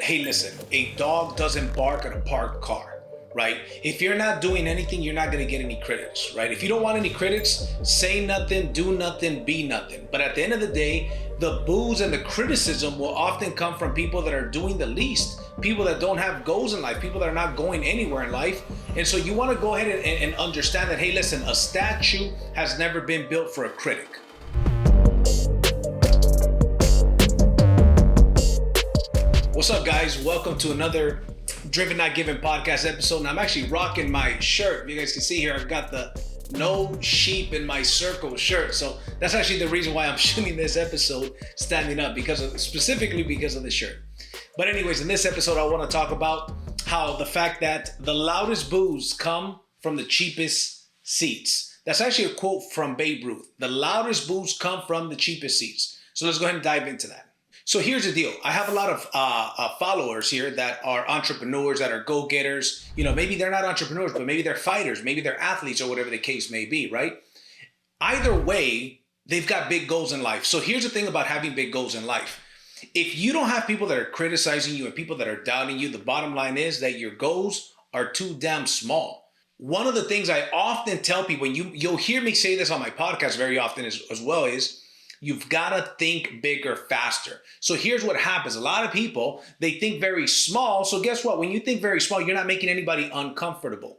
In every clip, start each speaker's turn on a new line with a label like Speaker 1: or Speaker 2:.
Speaker 1: hey, listen, a dog doesn't bark at a parked car, right? If you're not doing anything, you're not going to get any critics, right? If you don't want any critics, say nothing, do nothing, be nothing. But at the end of the day, the boos and the criticism will often come from people that are doing the least, people that don't have goals in life, people that are not going anywhere in life. And so you want to go ahead and understand that, hey, listen, a statue has never been built for a critic. What's up, guys? Welcome to another Driven Not Given podcast episode. And I'm actually rocking my shirt. You guys can see here, I've got the No Sheep in My Circle shirt. So that's actually the reason why I'm shooting this episode standing up, specifically because of the shirt. But anyways, in this episode, I want to talk about how the fact that the loudest boos come from the cheapest seats. That's actually a quote from Babe Ruth. The loudest boos come from the cheapest seats. So let's go ahead and dive into that. So here's the deal. I have a lot of followers here that are entrepreneurs, that are go-getters. You know, maybe they're not entrepreneurs, but maybe they're fighters, maybe they're athletes or whatever the case may be, right? Either way, they've got big goals in life. So here's the thing about having big goals in life. If you don't have people that are criticizing you and people that are doubting you, the bottom line is that your goals are too damn small. One of the things I often tell people, and you'll hear me say this on my podcast very often as well, is you've got to think bigger, faster. So here's what happens. A lot of people, they think very small. So guess what? When you think very small, you're not making anybody uncomfortable.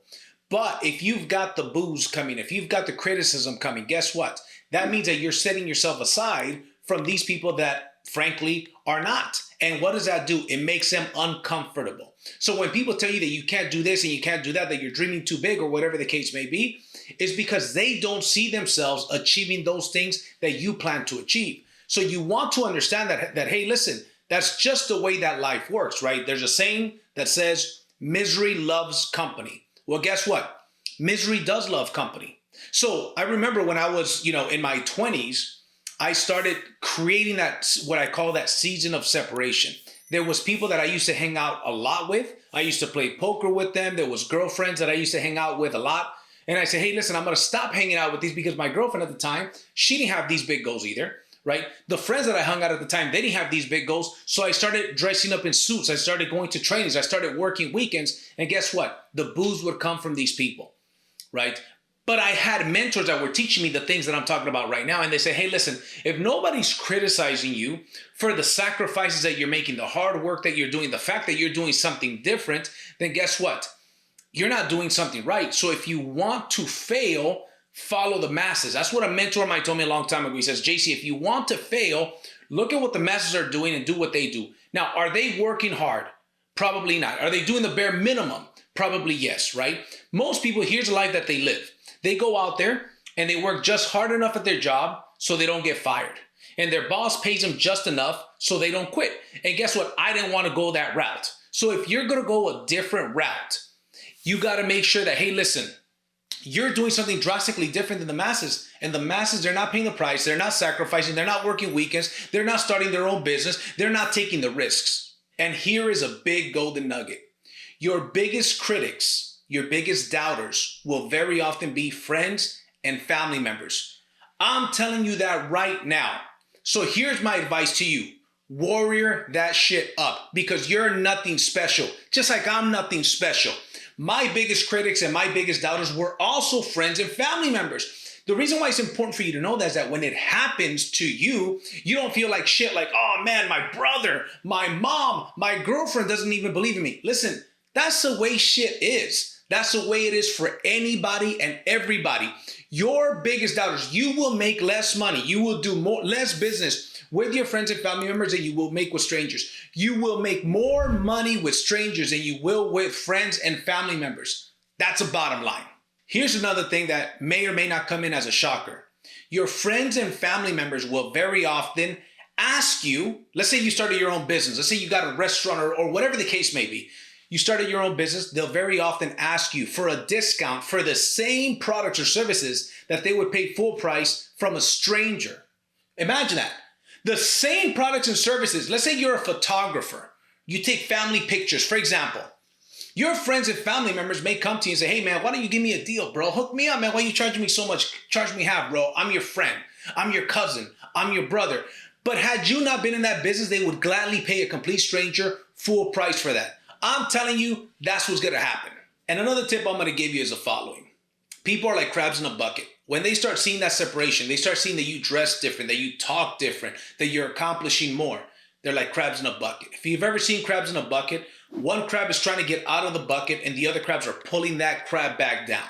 Speaker 1: But if you've got the boos coming, if you've got the criticism coming, guess what? That means that you're setting yourself aside from these people that, frankly, are not. And what does that do? It makes them uncomfortable. So when people tell you that you can't do this and you can't do that, that you're dreaming too big or whatever the case may be, is because they don't see themselves achieving those things that you plan to achieve. So you want to understand that, hey, listen, that's just the way that life works, right? There's a saying that says, misery loves company. Well, guess what? Misery does love company. So I remember when I was, in my 20s, I started creating that, what I call that season of separation. There was people that I used to hang out a lot with. I used to play poker with them. There was girlfriends that I used to hang out with a lot. And I said, hey, listen, I'm going to stop hanging out with these because my girlfriend at the time, she didn't have these big goals either, right? The friends that I hung out at the time, they didn't have these big goals. So I started dressing up in suits. I started going to trainings. I started working weekends. And guess what? The boos would come from these people, right? But I had mentors that were teaching me the things that I'm talking about right now. And they say, hey, listen, if nobody's criticizing you for the sacrifices that you're making, the hard work that you're doing, the fact that you're doing something different, then guess what? You're not doing something right. So if you want to fail, follow the masses. That's what a mentor of mine told me a long time ago. He says, JC, if you want to fail, look at what the masses are doing and do what they do. Now, are they working hard? Probably not. Are they doing the bare minimum? Probably yes, right? Most people, here's the life that they live. They go out there and they work just hard enough at their job so they don't get fired. And their boss pays them just enough so they don't quit. And guess what? I didn't want to go that route. So if you're going to go a different route, you got to make sure that, hey, listen, you're doing something drastically different than the masses. And the masses, they're not paying the price. They're not sacrificing. They're not working weekends. They're not starting their own business. They're not taking the risks. And here is a big golden nugget. Your biggest critics, your biggest doubters will very often be friends and family members. I'm telling you that right now. So here's my advice to you. Warrior that shit up, because you're nothing special. Just like I'm nothing special. My biggest critics and my biggest doubters were also friends and family members. The reason why it's important for you to know that is that when it happens to you, you don't feel like shit, like, oh man, my brother, my mom, my girlfriend doesn't even believe in me. Listen, that's the way shit is. That's the way it is for anybody and everybody. Your biggest doubters, you will make less money. You will do less business with your friends and family members than you will make with strangers. You will make more money with strangers than you will with friends and family members. That's a bottom line. Here's another thing that may or may not come in as a shocker. Your friends and family members will very often ask you, let's say you started your own business. Let's say you got a restaurant or whatever the case may be. You started your own business. They'll very often ask you for a discount for the same products or services that they would pay full price from a stranger. Imagine that. The same products and services. Let's say you're a photographer. You take family pictures, for example. Your friends and family members may come to you and say, hey man, why don't you give me a deal, bro? Hook me up, man. Why are you charging me so much? Charge me half, bro. I'm your friend. I'm your cousin. I'm your brother. But had you not been in that business, they would gladly pay a complete stranger full price for that. I'm telling you, that's what's going to happen. And another tip I'm going to give you is the following. People are like crabs in a bucket. When they start seeing that separation, they start seeing that you dress different, that you talk different, that you're accomplishing more. They're like crabs in a bucket. If you've ever seen crabs in a bucket, one crab is trying to get out of the bucket and the other crabs are pulling that crab back down,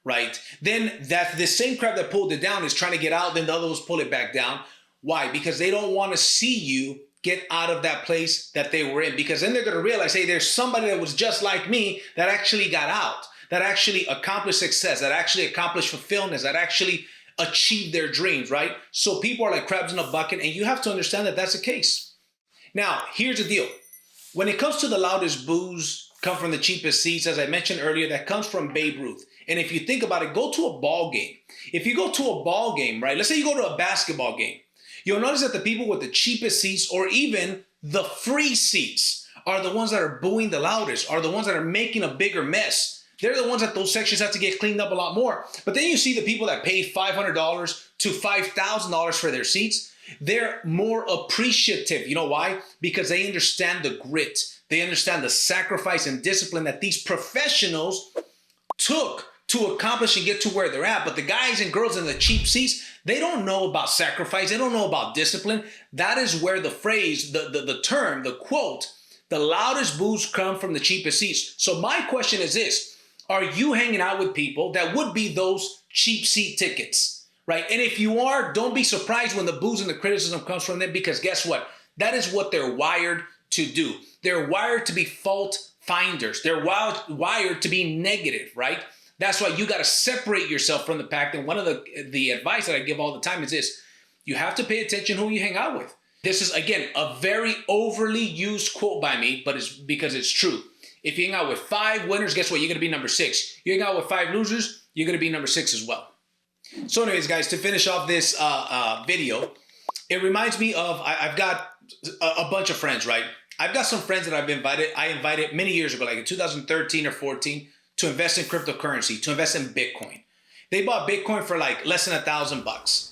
Speaker 1: right? Then the same crab that pulled it down is trying to get out, then the other ones pull it back down. Why? Because they don't want to see you get out of that place that they were in, because then they're going to realize, hey, there's somebody that was just like me that actually got out, that actually accomplished success, that actually accomplished fulfillment, that actually achieved their dreams, right? So people are like crabs in a bucket, and you have to understand that that's the case. Now, here's the deal. When it comes to the loudest boos come from the cheapest seats, as I mentioned earlier, that comes from Babe Ruth. And if you think about it, go to a ball game. If you go to a ball game, right, let's say you go to a basketball game, you'll notice that the people with the cheapest seats or even the free seats are the ones that are booing the loudest, are the ones that are making a bigger mess. They're the ones that those sections have to get cleaned up a lot more. But then you see the people that pay $500 to $5,000 for their seats. They're more appreciative. You know why? Because they understand the grit. They understand the sacrifice and discipline that these professionals took to accomplish and get to where they're at. But the guys and girls in the cheap seats, they don't know about sacrifice. They don't know about discipline. That is where the phrase, the term, the quote, the loudest boos come from the cheapest seats. So my question is this: are you hanging out with people that would be those cheap seat tickets, right? And if you are, don't be surprised when the boos and the criticism comes from them, because guess what? That is what they're wired to do. They're wired to be fault finders. They're wired to be negative, right? That's why you got to separate yourself from the pack. And one of the advice that I give all the time is this: you have to pay attention who you hang out with. This is, again, a very overly used quote by me, but it's because it's true. If you hang out with 5 winners, guess what? You're going to be number 6. You hang out with 5 losers, you're going to be number 6 as well. So anyways, guys, to finish off this video, it reminds me of, I've got a bunch of friends, right? I've got some friends that I invited many years ago, like in 2013 or 14, to invest in cryptocurrency, to invest in Bitcoin. They bought Bitcoin for like less than $1,000.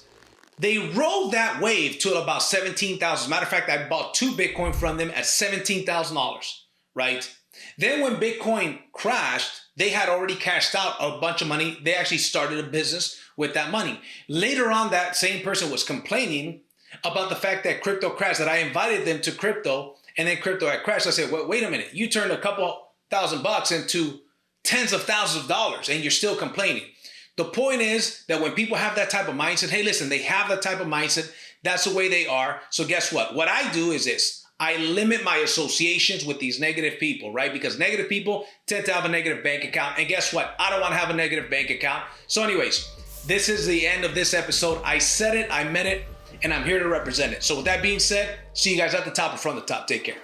Speaker 1: They rode that wave to about $17,000. As a matter of fact, I bought 2 Bitcoin from them at $17,000, right? Then when Bitcoin crashed, they had already cashed out a bunch of money. They actually started a business with that money. Later on, that same person was complaining about the fact that crypto crashed, that I invited them to crypto, and then crypto had crashed. I said, wait a minute, you turned a couple $1,000 into tens of thousands of dollars, and you're still complaining. The point is that when people have that type of mindset, hey, listen, they have that type of mindset. That's the way they are. So guess what? What I do is this: I limit my associations with these negative people, right? Because negative people tend to have a negative bank account. And guess what? I don't want to have a negative bank account. So anyways, this is the end of this episode. I said it, I meant it, and I'm here to represent it. So with that being said, see you guys at the top or from the top. Take care.